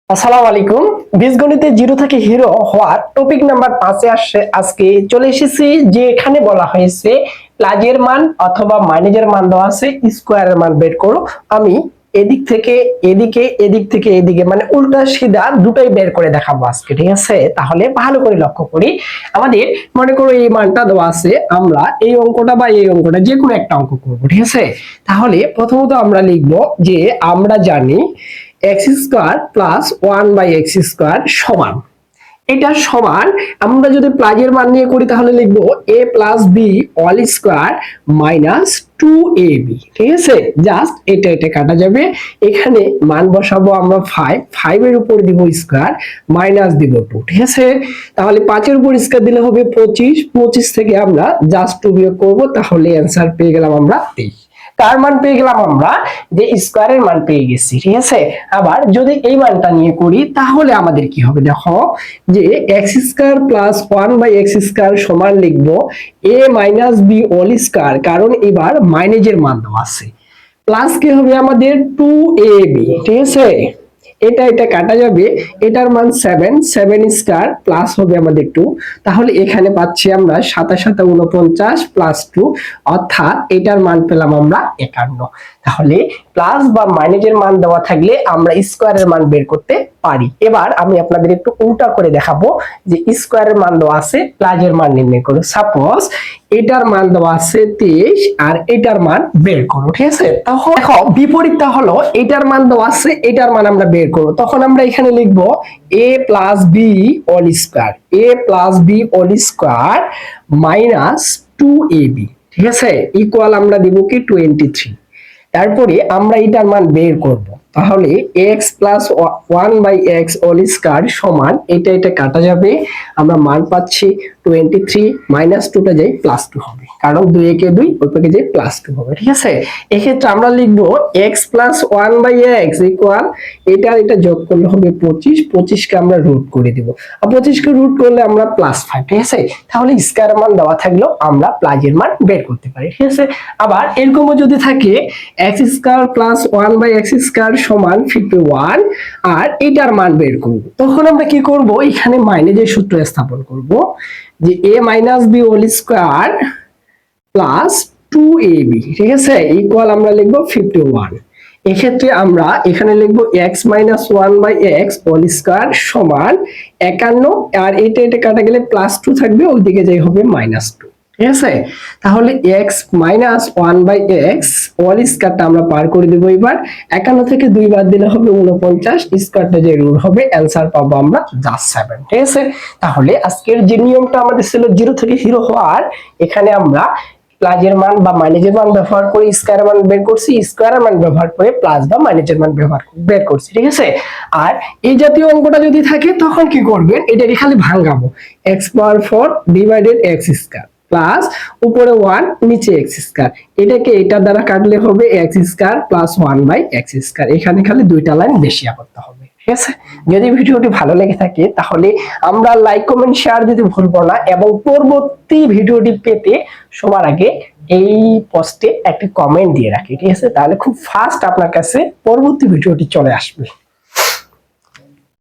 আসসালামু আলাইকুম। বীজগণিতে জিরো থেকে হিরো হওয়ার টপিক নাম্বার 5 এ আজকে চলে এসেছি, যে এখানে বলা হয়েছে প্লাজের মান অথবা মাইনাসের মান দেওয়া আছে, স্কয়ারের মান বের করো। আমি এদিক থেকে এদিকে, এদিক থেকে এদিকে, মানে উল্টা সিধা দুটোই বের করে দেখাবো আজকে, ঠিক আছে? তাহলে ভালো করে লক্ষ্য করি। আমাদের মনে করো এই মানটা দেওয়া আছে, আমরা এই অঙ্কটা বা এই অঙ্কটা যে কোনো একটা অঙ্ক করব, ঠিক আছে? তাহলে প্রথমত আমরা লিখবো যে আমরা জানি এক্স স্কোয়ার প্লাস 1/x² সমান, এটা সমান। আমরা যদি প্লাজের মান নিয়ে করি তাহলে লিখবো a plus B whole square minus 2ab, ঠিক আছে? জাস্ট এটা কাটা যাবে, এখানে মান বসাবো আমরা 5 এর উপর দিব স্কোয়ার, মাইনাস দিব 2, ঠিক আছে? তাহলে 5 এর উপর স্কোয়ার দিলে হবে 25 থেকে আমরা জাস্ট 2 বিয়োগ করবো, তাহলে অ্যান্সার পেয়ে গেলাম আমরা 23। তার মান পেয়ে গেলাম আমরা, যে স্কয়ারের মান পেয়ে গেছি, ঠিক আছে? আবার যদি এই মানটা নিয়ে করি তাহলে আমাদের কি হবে, দেখো যে x² প্লাস 1/x² সমান লিখবো a minus B whole square, কারণ এবার মাইনাসের মান দেওয়া আছে, প্লাস কি হবে আমাদের 2ab, ঠিক আছে? এটা কাটা যাবে, এটার মান 7 স্কয়ার প্লাস হবে আমাদের 2, তাহলে এখানে পাচ্ছি আমরা 7 49 প্লাস 2, অর্থাৎ এটার মান পেলাম আমরা 51। তাহলে প্লাস বা মাইনাসের মান দেওয়া থাকলে আমরা স্কয়ারের মান বের করতে পারি। এবার আমি আপনাদের একটু উল্টা করে দেখাবো, যে স্কয়ারের মান দেওয়া আছে, প্লাসের মান নির্ণয় করো। সাপোজ এটার মান দেওয়া আছে 23 আর এটার মান বের করো, ঠিক আছে? তখন দেখো বিপরীতটা হলো, এটার মান দেওয়া আছে, এটার মান আমরা বের করব, তখন আমরা এখানে লিখব a plus B whole square, a plus B whole square minus 2ab, ঠিক আছে? ইকুয়াল আমরা দিব কি 23। তারপরে আমরা এটার মান বের করব, তাহলে x plus 1/x whole square সমান, এটা কাটা যাবে, আমরা মান পাচ্ছি 23, মাইনাস 2টা যাই প্লাস 2 হবে, কারণ 2 একে 2, ওই পাশে যাই প্লাস 2 হবে, ঠিক আছে? এক্ষেত্রে আমরা লিখব x প্লাস 1/x ইকুয়াল এটা যোগ করলে হবে 25 কে আমরা রুট করে দিব, আর 25 কে রুট করলে আমরা প্লাস 5, ঠিক আছে? তাহলে স্কয়ার মান দেওয়া থাকলেও আমরা প্লাসের মান বের করতে পারি, ঠিক আছে? আবার এরকমও যদি থাকে x² প্লাস 1/x² সমান 51 আর এটার মান বের করব, তখন আমরা কি করব, এখানে মাইনাসের সূত্র স্থাপন করব, যে a minus B whole square plus 2ab, ঠিক আছে? ইকুয়াল আমরা লিখব 51। এক্ষেত্রে আমরা এখানে লিখব x minus 1/x whole square সমান 51, আর এটা কাটা গেলে প্লাস 2 থাকবে, ওইদিকে যাই হবে মাইনাস 2, ঠিক আছে? তাহলে x মাইনাস 1/x হোল স্কয়ারটা আমরা পার করে দেব। এবার 51 থেকে 2 বাদ দিলে হবে 49, স্কয়ারটা যে রুট হবে, অ্যানসার পাবো আমরা জাস্ট 7, ঠিক আছে? তাহলে আজকের যে নিয়মটা আমাদের ছিল জিরো থেকে হিরো হওয়ার, এখানে আমরা প্লাসের মান বা মাইনাসের মান ব্যবহার করে স্কয়ারের মান বের করছি, স্কয়ারের মান ব্যবহার করে প্লাস বা মাইনাসের মান বের করছি, ঠিক আছে? আর এই জাতীয় অঙ্কটা যদি থাকে তখন কি করবেন, এটাকে খালি ভাঙাবো, x পাওয়ার 4 ডিভাইডেড x স্কয়ার প্লাস উপরে 1 নিচে x স্কয়ার, এটাকে এটা দ্বারা কাটলে হবে x square plus 1/x square, এখানে খালি দুইটা লাইন বেশি করতে হবে, ঠিক আছে? যদি ভিডিওটি ভালো লেগে থাকে তাহলে আমরা লাইক কমেন্ট শেয়ার দিতে ভুলবো না, এবং পরবর্তী ভিডিওটি পেতে সবার আগে এই পোস্টে একটি কমেন্ট দিয়ে রাখি, ঠিক আছে? তাহলে খুব ফাস্ট আপনার কাছে পরবর্তী ভিডিওটি চলে আসবে।